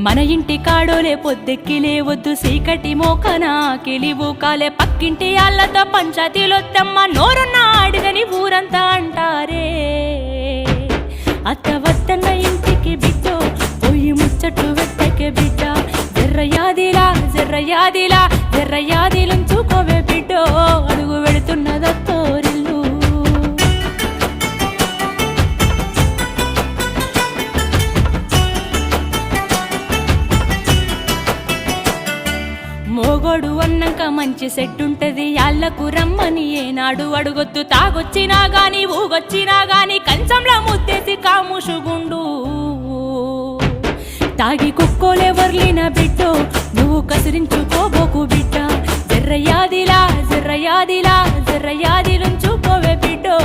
మన ఇంటి కాడోలే పొద్దెక్కి లేవద్దు సీకటి మోకన కిలివు కాలే పక్కింటి ఆళ్ళతో పంచాయతీలొత్తమ్మ నోరున్న అడిగని ఊరంతా అంటారే అత్త వద్దన్న ఇంటికి బిడ్డో పోయి ముచ్చట్లు వెట్టకే బిడ్డ జర్రయాదిలా జర్రయాదిలా జర్రయాదిలుంచుకోవే బిడ్డో అడుగు వెళుతున్నదత్తోరిల్లు మోగోడు అన్నాక మంచి సెట్టుంటది యాళ్ళకు రమ్మని ఏనాడు అడుగొద్దు తాగొచ్చినా గాని ఊగొచ్చినా గాని కంచంలో ముత్తేసి కాముషుగుండు తాగి కుక్కోలే వర్లిన బిడ్డో నువ్వు కసిరించుకోబోకు బిడ్డ జర్రయాదిలా జర్రయాదిలా జర్రయాదిలుంచుకోవే బిడ్డో